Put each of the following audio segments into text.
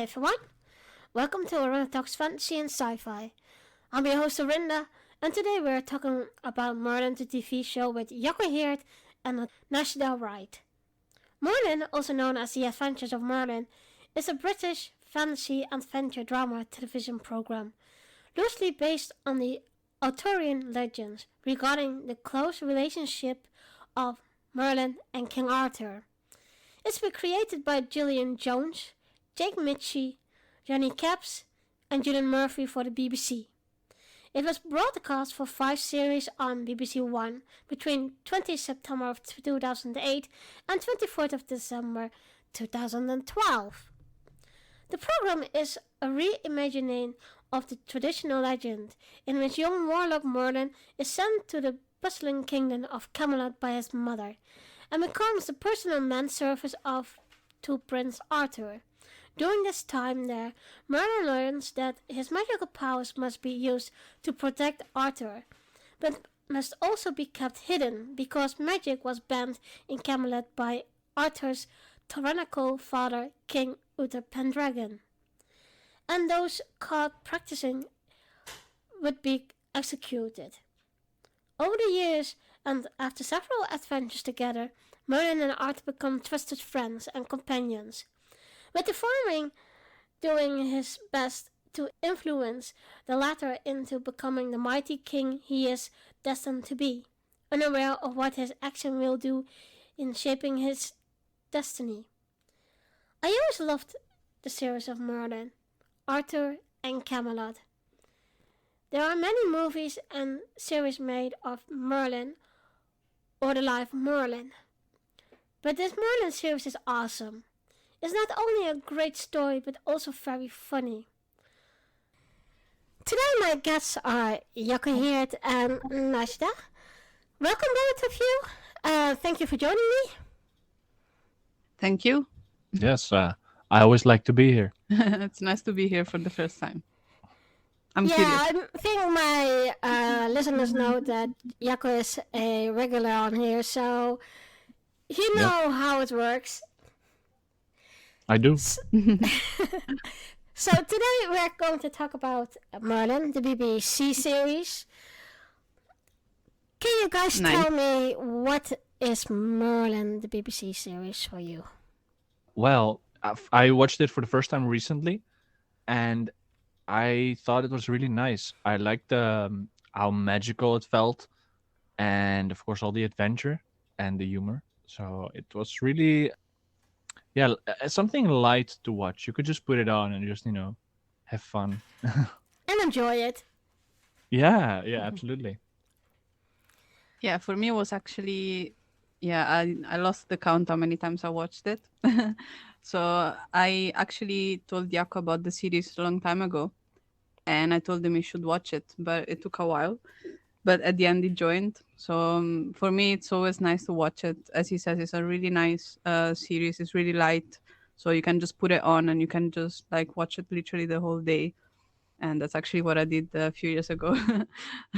everyone. Welcome to Arinda Talks Fantasy and Sci-Fi. I'm your host Arinda, and today we're talking about Merlin, the TV show with Jacco and Najda Wright. Merlin, also known as The Adventures of Merlin, is a British fantasy adventure drama television program, loosely based on the Arthurian legends regarding the close relationship of Merlin and King Arthur. It's been created by Gillian Jones, Jake Mitchie, Johnny Capps, and Julian Murphy for the BBC. It was broadcast for 5 series on BBC One between 20 September of 2008 and 24th of December 2012. The program is a reimagining of the traditional legend in which young warlock Merlin is sent to the bustling kingdom of Camelot by his mother and becomes the personal manservant to Prince Arthur. During this time there, Merlin learns that his magical powers must be used to protect Arthur, but must also be kept hidden because magic was banned in Camelot by Arthur's tyrannical father, King Uther Pendragon, and those caught practicing would be executed. Over the years, and after several adventures together, Merlin and Arthur become trusted friends and companions, with the former doing his best to influence the latter into becoming the mighty king he is destined to be, unaware of what his action will do in shaping his destiny. I always loved the series of Merlin, Arthur, and Camelot. There are many movies and series made of Merlin or the life of Merlin. But this Merlin series is awesome. It's not only a great story, but also very funny. Today my guests are Jacco and Najda. Welcome both of you. Thank you for joining me. Thank you. Yes, I always like to be here. It's nice to be here for the first time. I'm Yeah, curious. I think my listeners know that Jacco is a regular on here, so you know how it works. I do. So today we're going to talk about Merlin, the BBC series. Can you guys tell me what is Merlin, the BBC series for you? Well, I watched it for the first time recently, and I thought it was really nice. I liked how magical it felt, and of course all the adventure and the humor. So it was really, something light to watch. You could just put it on and just have fun. And enjoy it. Yeah, absolutely. Yeah, for me it was actually, I lost the count how many times I watched it. So I actually told Jacco about the series a long time ago, and I told him he should watch it, but it took a while. But at the end he joined. So for me it's always nice to watch it. As he says, it's a really nice series. It's really light, so you can just put it on and you can just watch it literally the whole day. And that's actually what I did a few years ago.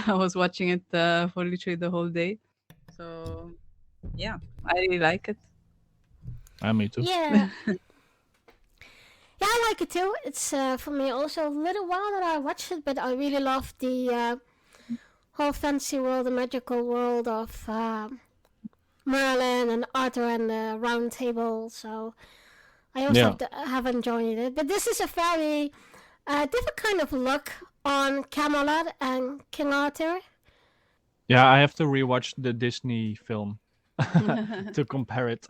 I was watching it for literally the whole day. So yeah, I really like it. Me too. Yeah. Yeah, I like it too. It's for me also a little while that I watched it, but I really love the whole fantasy world, the magical world of Merlin and Arthur and the Round Table. So I also have enjoyed it. But this is a very different kind of look on Camelot and King Arthur. Yeah, I have to rewatch the Disney film to compare it.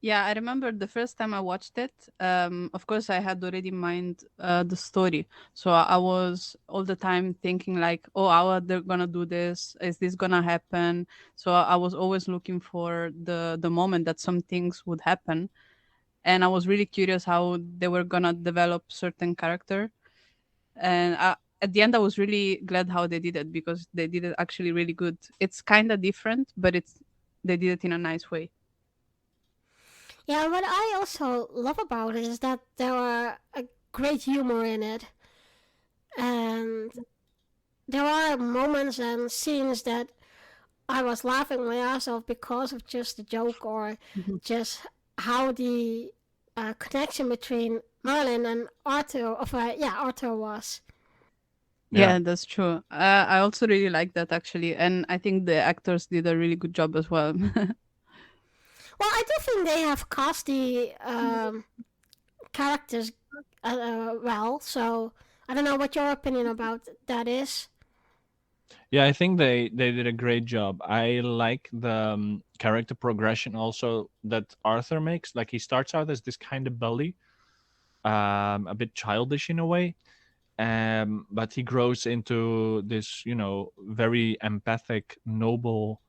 Yeah, I remember the first time I watched it. Of course, I had already in mind the story. So I was all the time thinking oh, how are they gonna do this? Is this gonna happen? So I was always looking for the moment that some things would happen. And I was really curious how they were gonna develop certain character. And at the end, I was really glad how they did it, because they did it actually really good. It's kind of different, but they did it in a nice way. Yeah, what I also love about it is that there are a great humor in it. And there are moments and scenes that I was laughing my ass off because of just the joke or just how the connection between Merlin and Arthur. Arthur was. Yeah, that's true. I also really like that actually, and I think the actors did a really good job as well. Well, I do think they have cast the characters well. So I don't know what your opinion about that is. Yeah, I think they did a great job. I like the character progression also that Arthur makes. Like he starts out as this kind of bully, a bit childish in a way, but he grows into this, very empathic, noble,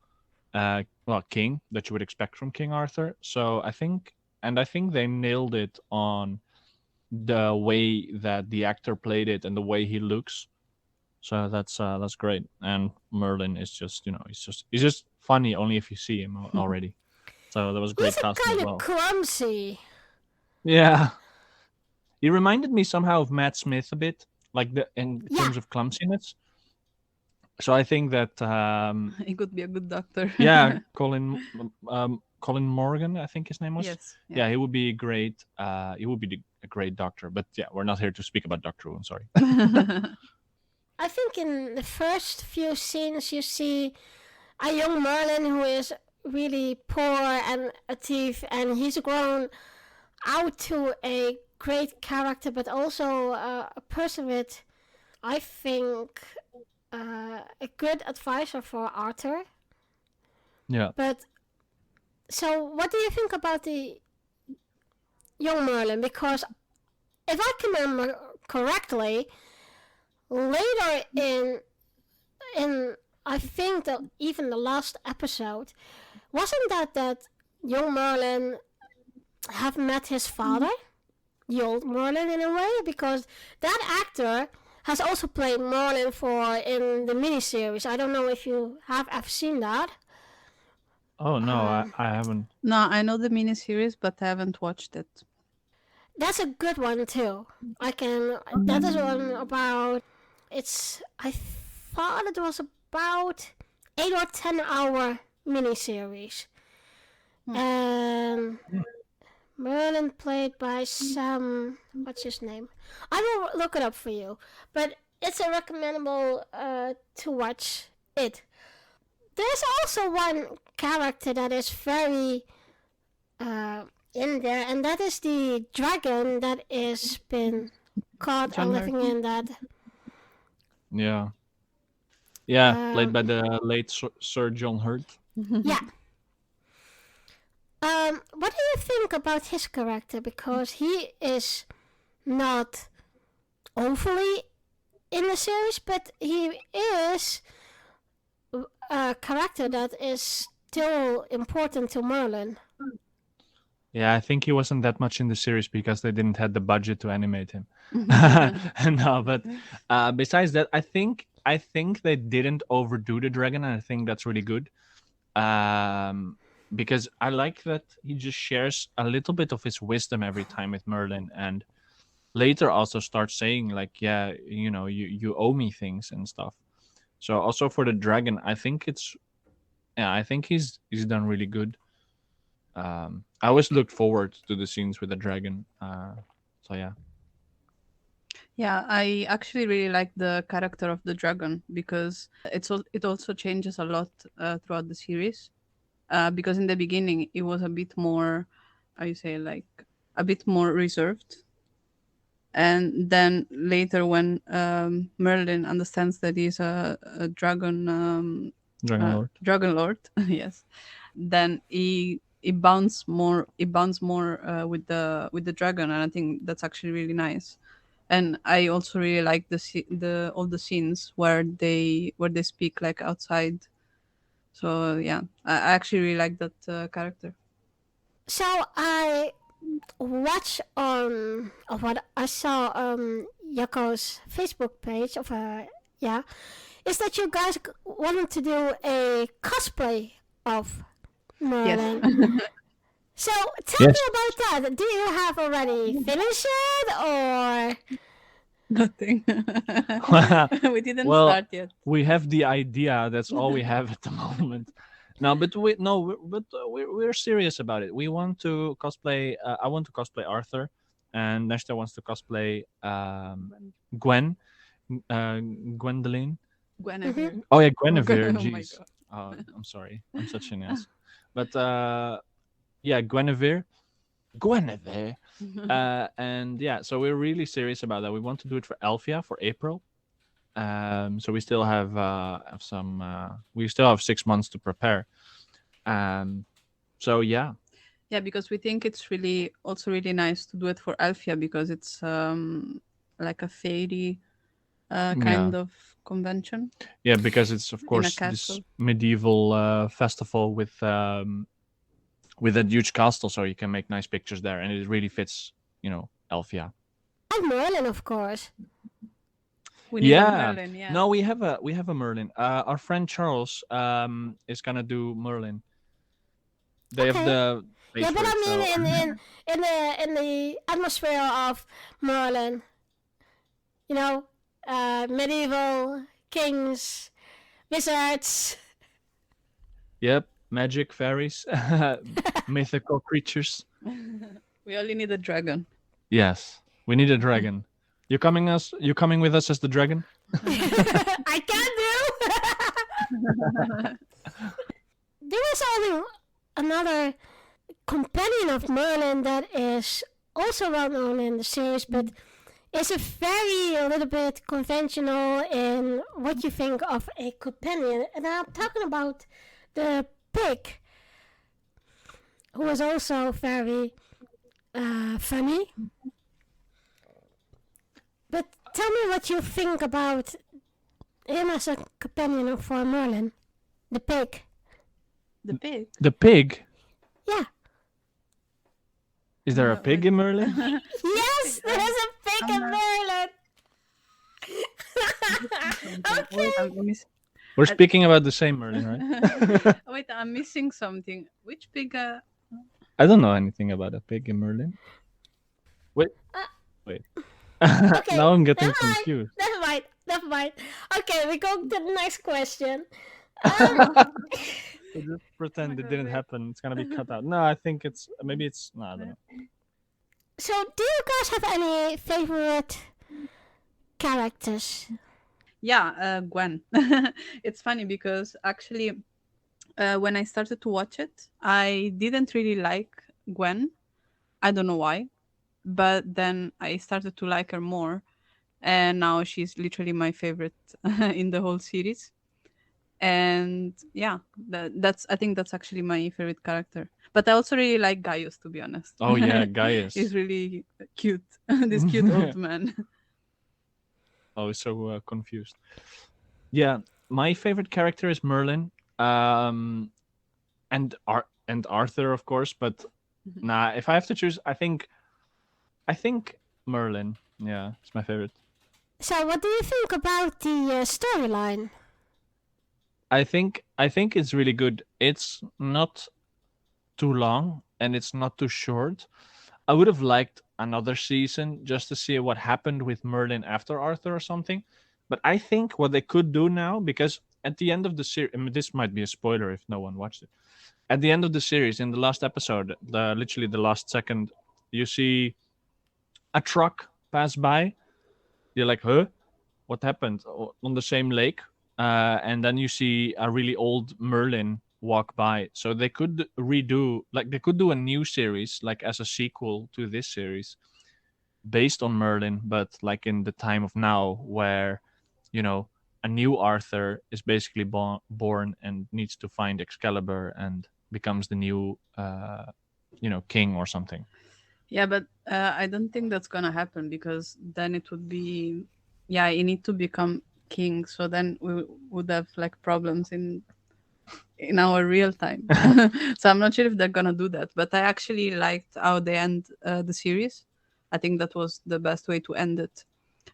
king that you would expect from King Arthur. So I think they nailed it on the way that the actor played it and the way he looks. So that's great. And Merlin is just, he's just funny only if you see him already. So that was great He's casting kind as of well. clumsy. Yeah, he reminded me somehow of Matt Smith a bit, like in terms of clumsiness. So I think that he could be a good doctor. yeah, Colin Morgan, I think his name was. Yes. Yeah, he would be great. He would be a great doctor. But yeah, we're not here to speak about Doctor Who. I'm sorry. I think in the first few scenes you see a young Merlin who is really poor and a thief, and he's grown out to a great character, but also a person with, I think, a good advisor for Arthur. Yeah. But so, what do you think about the young Merlin? Because if I can remember correctly, later in I think that even the last episode, wasn't that young Merlin have met his father, the old Merlin in a way, because that actor has also played Merlin in the miniseries. I don't know if you have ever seen that. Oh no, I haven't. No, I know the miniseries, but I haven't watched it. That's a good one too. That is one about. I thought it was about 8 or 10 hour miniseries. And Merlin played by Sam. What's his name? I will look it up for you. But it's a recommendable to watch it. There's also one character that is very in there, and that is the dragon that is been caught and living in that. Yeah. Yeah, played by the late Sir John Hurt. Yeah. What do you think about his character? Because he is not overly in the series, but he is a character that is still important to Merlin. Yeah, I think he wasn't that much in the series because they didn't have the budget to animate him. No, but besides that, I think they didn't overdo the dragon, and I think that's really good. Because I like that he just shares a little bit of his wisdom every time with Merlin, and later also starts saying like, yeah, you owe me things and stuff. So also for the dragon, I think he's done really good. I always looked forward to the scenes with the dragon. So yeah. Yeah, I actually really like the character of the dragon because it also changes a lot throughout the series. Because in the beginning it was a bit more, how you say, like a bit more reserved, and then later when Merlin understands that he's a dragon lord, yes, then he bounds more with the dragon, and I think that's actually really nice. And I also really like all the scenes where they speak like outside. So yeah, I actually really like that character. So I watched what I saw on Jacco's Facebook page is that you guys wanted to do a cosplay of Merlin. Yes. So tell me about that. Do you have already finished it or? Nothing. We didn't start yet. We have the idea. That's all we have at the moment. No, but we're serious about it. We want to cosplay. I want to cosplay Arthur, and Nesta wants to cosplay Gwen, Gwendolyn. Guinevere. Oh yeah, Guinevere. Oh my Jeez. god. I'm sorry. I'm such an ass. But yeah, Guinevere. Guinevere. And yeah, so we're really serious about that. We want to do it for Alfia for April. So we still have some. We still have 6 months to prepare. So yeah, Yeah, because we think it's really also really nice to do it for Alfia because it's like a fairy kind of convention. yeah, because it's of In a course this castle. medieval festival with that huge castle, so you can make nice pictures there, and it really fits, Alfia. And Merlin, of course. We need a Merlin, yeah. No, we have a Merlin. Our friend Charles is gonna do Merlin. They have Okay. the Yeah, but I mean, in the atmosphere of Merlin, medieval kings, wizards. Yep, magic, fairies, mythical creatures. We only need a dragon. Yes, we need a dragon. You coming with us as the dragon? I can do. There was only another companion of Merlin that is also well known in the series, but is a little bit conventional in what you think of a companion. And I'm talking about the pig, who is also very funny. But tell me what you think about him as a companion for Merlin. The pig. The pig? The pig? Yeah. Is there a pig in Merlin? Yes, there's a pig in Merlin. Okay. We're speaking about the same Merlin, right? Wait, I'm missing something. Which pig? I don't know anything about a pig in Merlin. Wait. Okay, Now I'm getting never mind. confused. Never mind. Okay, we go to the next question. So just pretend it didn't happen. It's gonna be cut out. No, I think maybe it's. No, I don't know. So, do you guys have any favorite characters? Yeah, Gwen. It's funny because actually, when I started to watch it, I didn't really like Gwen. I don't know why, but then I started to like her more, and now she's literally my favorite in the whole series. And yeah, I think that's actually my favorite character. But I also really like Gaius, to be honest. Oh yeah, Gaius. He's really cute. This cute old man. I was so confused. Yeah, my favorite character is Merlin, and Arthur, of course. But nah, if I have to choose, I think Merlin. Yeah, it's my favorite. So, what do you think about the storyline? I think it's really good. It's not too long and it's not too short. I would have liked another season just to see what happened with Merlin after Arthur or something. But I think what they could do now, because at the end of the series, this might be a spoiler if no one watched it. At the end of the series, in the last episode, literally the last second, you see a truck pass by. You're like, huh? What happened? On the same lake. And then you see a really old Merlin walk by. So they could do a new series, like as a sequel to this series, based on Merlin, but like in the time of now, where a new Arthur is basically born and needs to find Excalibur and becomes the new king or something. Yeah, but I don't think that's gonna happen, because then it would be, you need to become king, so then we would have like problems in our real time. So I'm not sure if they're gonna do that, but I actually liked how they end the series. I think that was the best way to end it.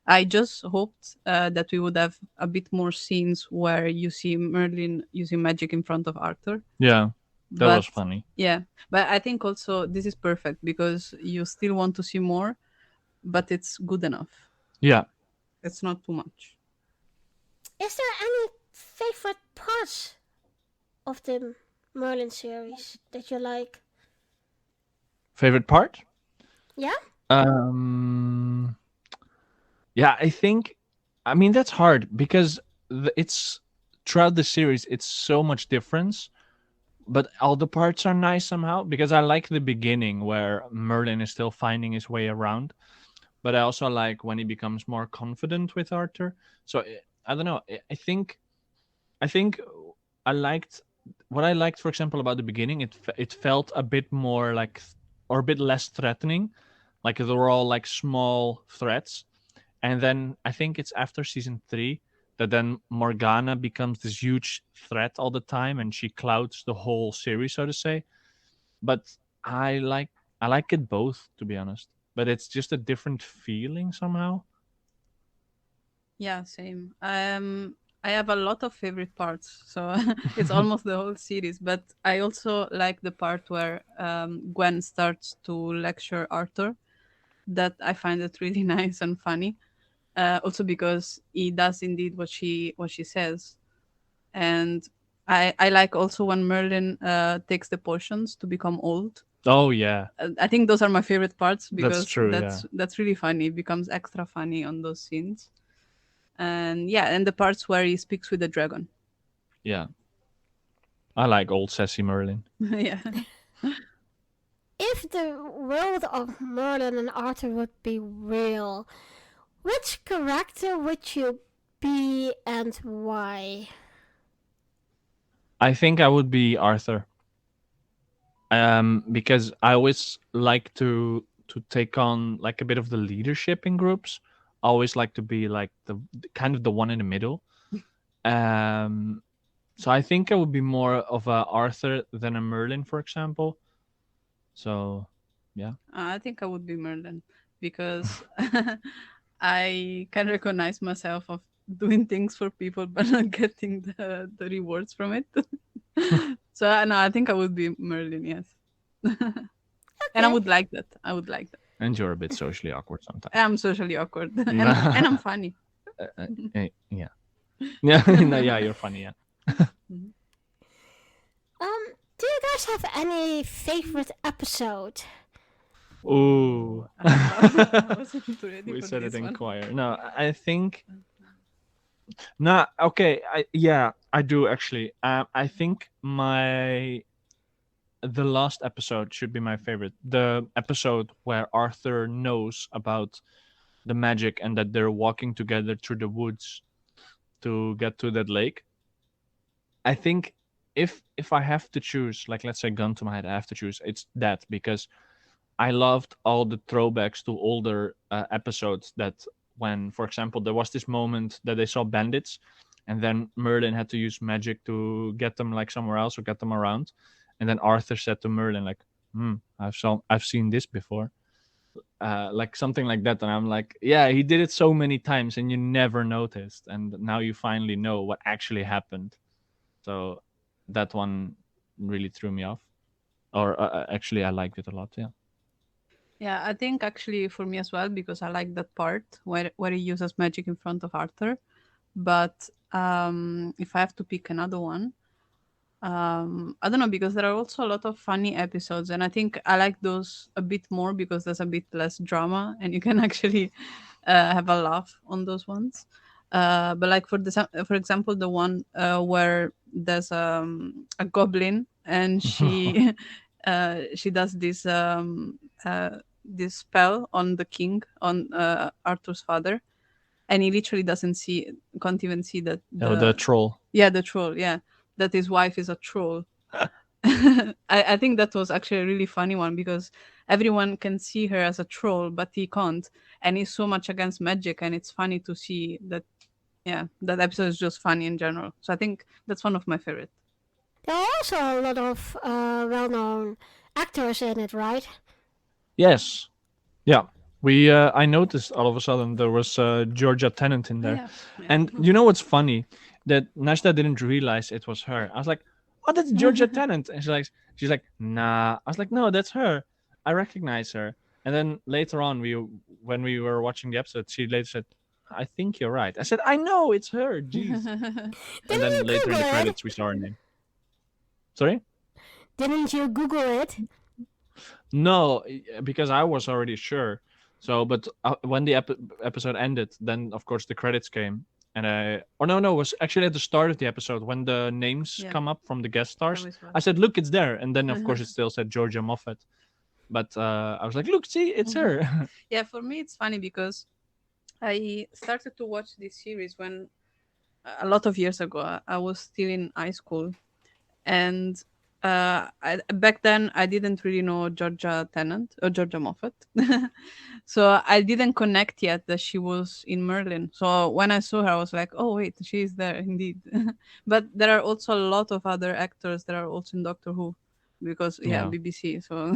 I just hoped that we would have a bit more scenes where you see Merlin using magic in front of Arthur. Yeah, that was funny. Yeah, but I think also this is perfect because you still want to see more, but it's good enough. Yeah, it's not too much. Is there any favorite parts of the Merlin series that you like? Favorite part? Yeah? Um, yeah, I mean, that's hard because it's throughout the series, it's so much difference, but all the parts are nice somehow because I like the beginning where Merlin is still finding his way around, but I also like when he becomes more confident with Arthur. So I don't know. I think I liked what I liked, for example, about the beginning. It felt a bit more like, or a bit less threatening, like they were all like small threats. And then I think it's after season 3 that then Morgana becomes this huge threat all the time, and she clouds the whole series, so to say. But I like I like it both, to be honest. But it's just a different feeling somehow. Yeah, same. I have a lot of favorite parts, so it's almost the whole series. But I also like the part where Gwen starts to lecture Arthur. That I find it really nice and funny. Also because he does indeed what she says, and I like also when Merlin takes the potions to become old. Oh yeah, I think those are my favorite parts that's because true. Yeah, that's really funny. It becomes extra funny on those scenes. And yeah, and the parts where he speaks with the dragon. yeah. I like old sassy Merlin. Yeah. If the world of Merlin and Arthur would be real, which character would you be and why? I think I would be Arthur. Because I always like to take on like a bit of the leadership in groups. I always like to be like the kind of the one in the middle. Um, so I think I would be more of a Arthur than a Merlin, for example. So, yeah. I think I would be Merlin because I can recognize myself of doing things for people but not getting the rewards from it. So no, I think I would be Merlin, yes. And I Okay. would like that. I would like that. And you're a bit socially awkward sometimes. I'm socially awkward and I'm funny. Yeah. Yeah, no, yeah, you're funny. Yeah. Do you guys have any favorite episode? Ooh. I wasn't ready We for said this it in one. choir. No, I think. Nah, okay. I do actually. I think the last episode should be my favorite. The episode where Arthur knows about the magic and that they're walking together through the woods to get to that lake. I think if I have to choose, like let's say gun to my head, I have to choose. It's that because I loved all the throwbacks to older episodes. That when, for example, there was this moment that they saw bandits, and then Merlin had to use magic to get them like somewhere else or get them around, and then Arthur said to Merlin like, I've seen this before," like something like that, and I'm like, yeah, he did it so many times, and you never noticed, and now you finally know what actually happened. So that one really threw me off, or actually, I liked it a lot. Yeah. Yeah, I think actually for me as well because I like that part where he uses magic in front of Arthur. But if I have to pick another one, I don't know because there are also a lot of funny episodes, and I think I like those a bit more because there's a bit less drama, and you can actually have a laugh on those ones. But like for example, the one where there's a goblin and she does this spell on the king, on Arthur's father, and he literally can't even see that Oh, the troll. the troll, yeah, that his wife is a troll. I think that was actually a really funny one because everyone can see her as a troll, but he can't, and he's so much against magic, and it's funny to see that. Yeah, that episode is just funny in general. So I think that's one of my favorite. There are also a lot of well-known actors in it, right? Yes. Yeah. We I noticed all of a sudden there was Georgia Tennant in there. Yeah. And you know what's funny? That Najda didn't realize it was her. I was like, "Oh, that's Georgia Tennant." And she's like, "Nah." I was like, "No, that's her. I recognize her." And then later on when we were watching the episode, she later said, "I think you're right." I said, "I know, it's her." Jeez. And Didn't you then later in Google the it? credits we saw her name. Sorry? Didn't you Google it? No, because I was already sure. So, but when the episode ended, then of course the credits came, and no, it was actually at the start of the episode when the names Yeah. come up from the guest stars. Always was. I said, "Look, it's there," and then of course it still said Georgia Moffat. But I was like, "Look, see, it's her." Yeah, for me it's funny because I started to watch this series when a lot of years ago. I was still in high school, and back then I didn't really know Georgia Tennant or Georgia Moffat, so I didn't connect yet that she was in Merlin. So when I saw her, I was like, "Oh wait, she is there indeed." But there are also a lot of other actors that are also in Doctor Who, because Yeah. BBC. So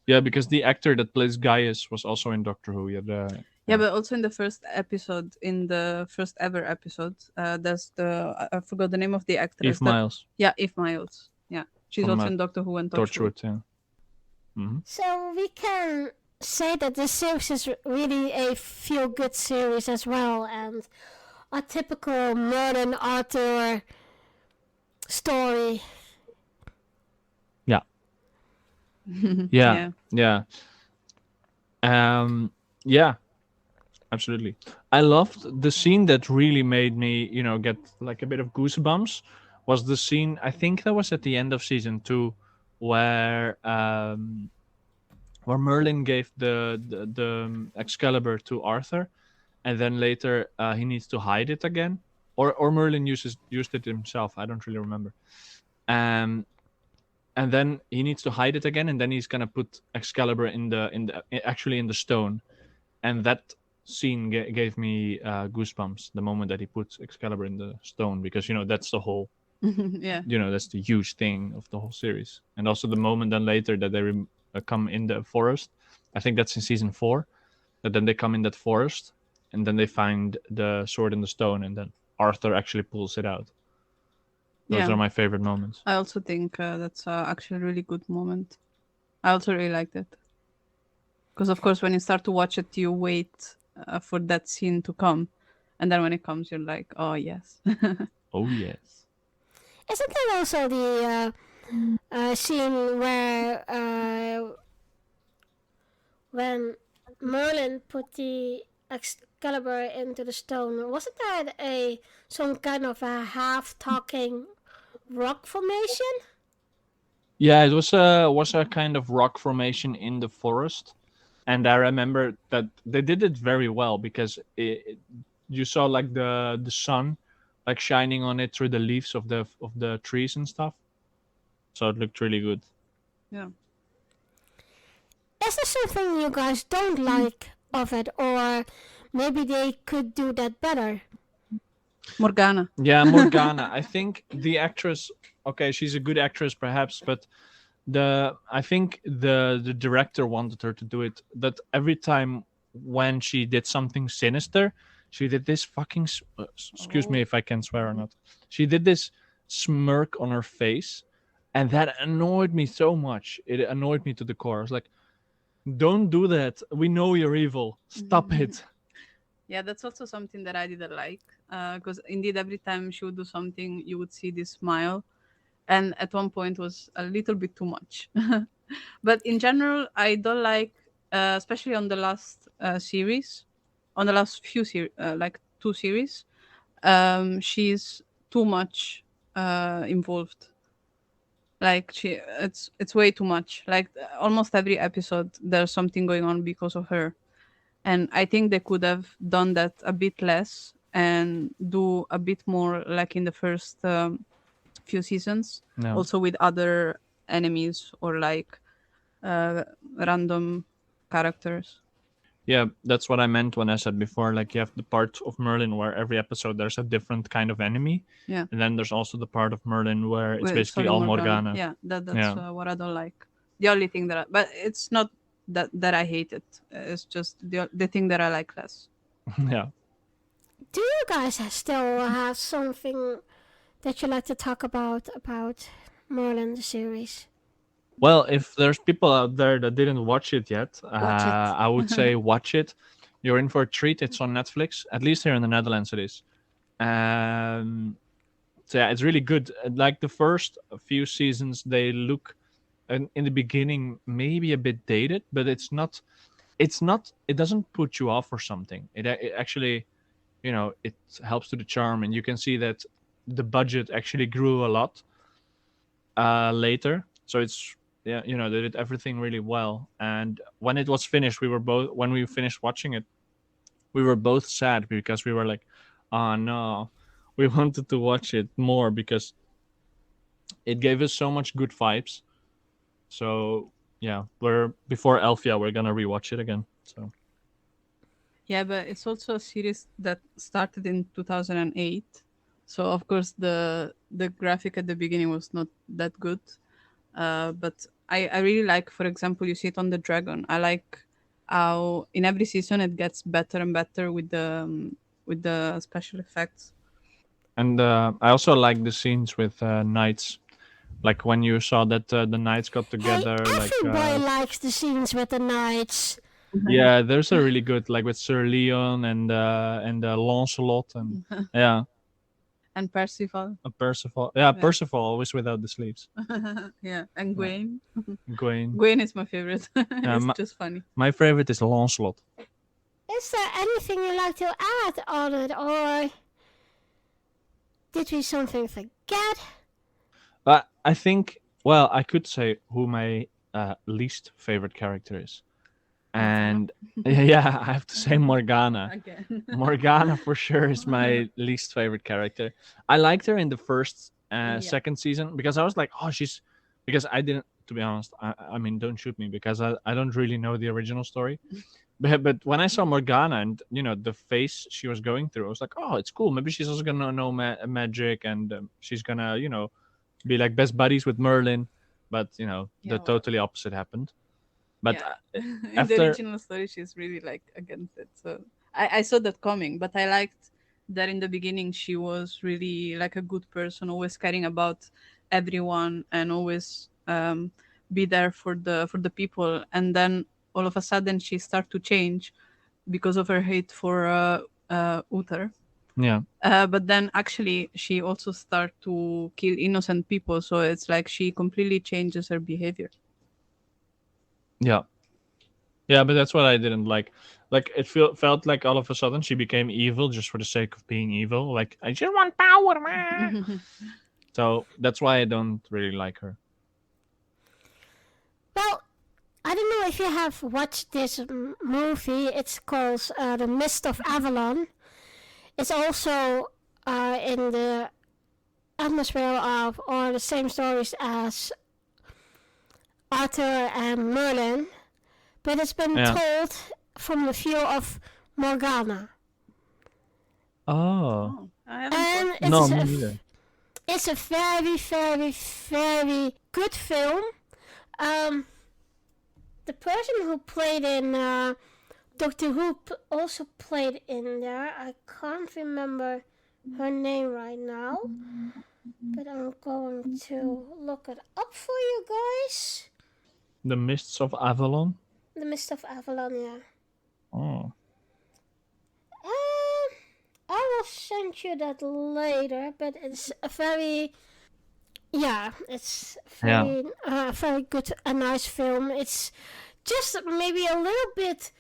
Yeah, because the actor that plays Gaius was also in Doctor Who. yeah, but also in the first episode, in the first ever episode, there's I forgot the name of the actress. Eve Miles, Yeah, Eve Miles. Yeah, she's From, also in Doctor Who and Torchwood. Torchwood. Yeah. So we can say that this series is really a feel-good series as well, and a typical Merlin Arthur story. Yeah. Yeah, absolutely. I loved the scene that really made me, get like a bit of goosebumps. Was the scene, I think that was at the end of season 2, where Merlin gave the Excalibur to Arthur, and then later he needs to hide it again, or Merlin used it himself. I don't really remember. And then he needs to hide it again, and then he's gonna put Excalibur in the stone, and that scene gave me goosebumps the moment that he puts Excalibur in the stone, because that's the whole Yeah. that's the huge thing of the whole series. And also the moment then later that they come in the forest, I think that's in season 4, that then they come in that forest and then they find the sword in the stone, and then Arthur actually pulls it out. Those are my favorite moments. I also think that's actually a really good moment. I also really liked it. Because, of course, when you start to watch it, you wait for that scene to come. And then when it comes, you're like, oh, yes. Oh, yes. Isn't that also the scene where when Merlin put the Excalibur into the stone? Wasn't that some kind of a half-talking rock formation? Yeah, it was a kind of rock formation in the forest, and I remember that they did it very well, because you saw like the sun like shining on it through the leaves of the trees and stuff. So it looked really good. Yeah. Is there something you guys don't like of it, or maybe they could do that better? Morgana. Yeah, Morgana. I think the actress, okay, she's a good actress perhaps, but I think the director wanted her to do it, that every time when she did something sinister, she did this fucking excuse me if I can swear or not. She did this smirk on her face, and that annoyed me so much. It annoyed me to the core. I was like, don't do that. We know you're evil. Stop it. Yeah, that's also something that I didn't like. Because indeed, every time she would do something, you would see this smile. And at one point was a little bit too much. But in general, I don't like, especially on the last series, on the last few series, like 2 series, she's too much involved. Like it's way too much. Like almost every episode, there's something going on because of her. And I think they could have done that a bit less and do a bit more like in the first few seasons. No. Also with other enemies or like random characters. Yeah, that's what I meant when I said before. Like, you have the part of Merlin where every episode there's a different kind of enemy. Yeah. And then there's also the part of Merlin where it's Wait, basically sorry, all Morgana. Yeah, that's what I don't like. The only thing but it's not that I hate it. It's just the thing that I like less. Yeah. Do you guys still have something that you like to talk about Merlin the series? Well, if there's people out there that didn't watch it yet, I would say watch it. You're in for a treat. It's on Netflix, at least here in the Netherlands it is. To So yeah, it's really good. Like the first few seasons, they look in the beginning maybe a bit dated, but it's not. It's not. It doesn't put you off or something. It actually, it helps to the charm, and you can see that the budget actually grew a lot later. So it's they did everything really well. And when it was finished, when we finished watching it, we were both sad because we were like, oh no, we wanted to watch it more because it gave us so much good vibes. So yeah, we're before Elfia, we're gonna rewatch it again. So Yeah, but it's also a series that started in 2008. So of course the graphic at the beginning was not that good. But I really like, for example, you see it on the dragon. I like how in every season it gets better and better with the special effects. and I also like the scenes with knights, like when you saw that the knights got Hey, together, like everybody likes the scenes with the knights. yeah, there's a really good like with Sir Leon and Lancelot and yeah, And Percival. Percival. Yeah, Percival always without the sleeves. Yeah, and Gwaine. Gwaine. Gwaine is my favorite. It's my- just funny. My favorite is Lancelot. Is there anything you'd like to add on it, or did we something forget? But I think, well, I could say who my least favorite character is. And yeah, I have to say Morgana. Again. Morgana for sure is my least favorite character. I liked her in the first, second season because I was like, oh, because I didn't, to be honest, I mean, don't shoot me because I don't really know the original story. But when I saw Morgana and the face she was going through, I was like, oh, it's cool. Maybe she's also gonna know magic and she's gonna be like best buddies with Merlin. But the totally opposite happened. But in the original story, she's really like against it. So I saw that coming, but I liked that in the beginning she was really like a good person, always caring about everyone and always be there for the people. And then all of a sudden she started to change because of her hate for Uther. yeah. But then actually she also started to kill innocent people. So it's like she completely changes her behavior. Yeah. Yeah, but that's what I didn't like. Like it felt like all of a sudden she became evil just for the sake of being evil. Like I just want power, man. So that's why I don't really like her. Well, I don't know if you have watched this movie. It's called The Mist of Avalon. It's also in the atmosphere of or the same stories as Arthur and Merlin, but it's been told from the view of Morgana. Oh. I haven't And watched it's No, me neither. It's a very, very, very good film. The person who played in Doctor Who also played in there. I can't remember her name right now, but I'm going to look it up for you guys. The Mists of Avalon. The Mist of Avalon, yeah. Oh. I will send you that later, but it's a very, it's very, very good, a nice film. It's just maybe a little bit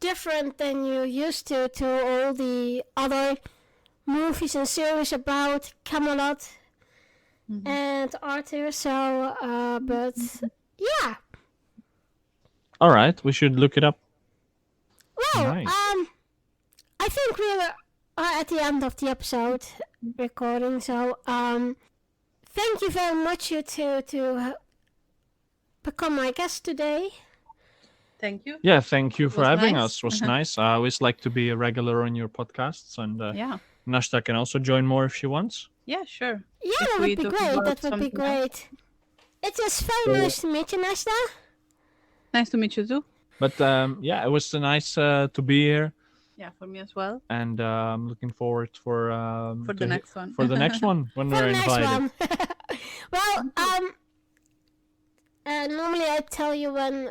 different than you're used to all the other movies and series about Camelot and Arthur. So, but yeah. All right, we should look it up. Well, Nice. I think we are at the end of the episode recording. So, thank you very much you to become my guest today. Thank you. Yeah, thank you for was having nice. us. It was nice. I always like to be a regular on your podcasts, and Yeah. Najda can also join more if she wants. Yeah, sure. Yeah, If that we would be talk great. about That would be something else. great. It was very nice to meet you, Najda. Nice to meet you too. But yeah, it was nice to be here, Yeah, for me as well. and I'm looking forward for the next one. For the next one when For we're the next invited. one. Well, normally I tell you when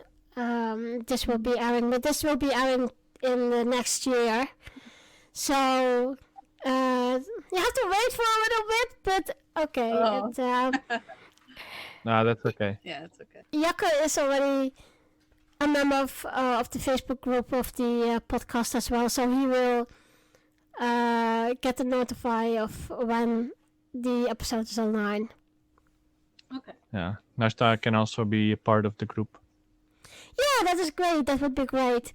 this will be airing, but this will be airing in the next year. So, You have to wait for a little bit, but okay. Oh. No, that's okay. Yeah, it's okay. Jacco is already a member of the Facebook group of the podcast as well, so he will get the notify of when the episode is online. Okay. Yeah, Najda can also be a part of the group. Yeah, that is great. That would be great.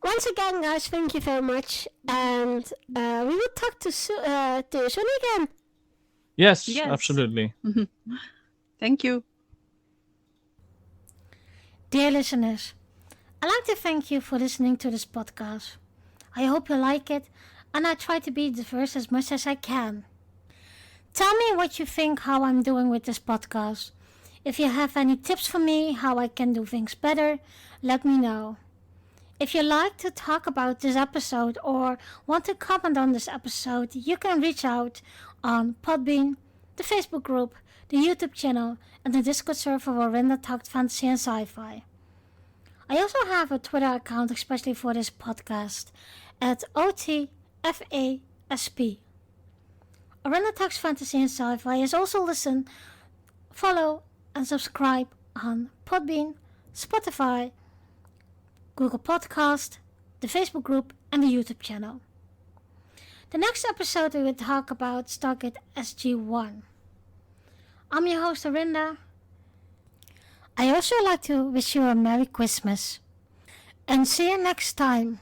Once again, guys, thank you very much, and we will talk to you soon again. Yes, Yes. absolutely. Thank you. Dear listeners, I'd like to thank you for listening to this podcast. I hope you like it, and I try to be diverse as much as I can. Tell me what you think how I'm doing with this podcast. If you have any tips for me how I can do things better, let me know. If you like to talk about this episode or want to comment on this episode, you can reach out on Podbean, the Facebook group, the YouTube channel, and the Discord server where Rinda talked fantasy and sci-fi. I also have a Twitter account especially for this podcast at OTFASP. Rinda Talks Fantasy and Sci-Fi is also listen, follow, and subscribe on Podbean, Spotify, Google Podcast, the Facebook group, and the YouTube channel. The next episode we will talk about Stargate SG-1. I'm your host, Rinda. I also like to wish you a Merry Christmas. And see you next time.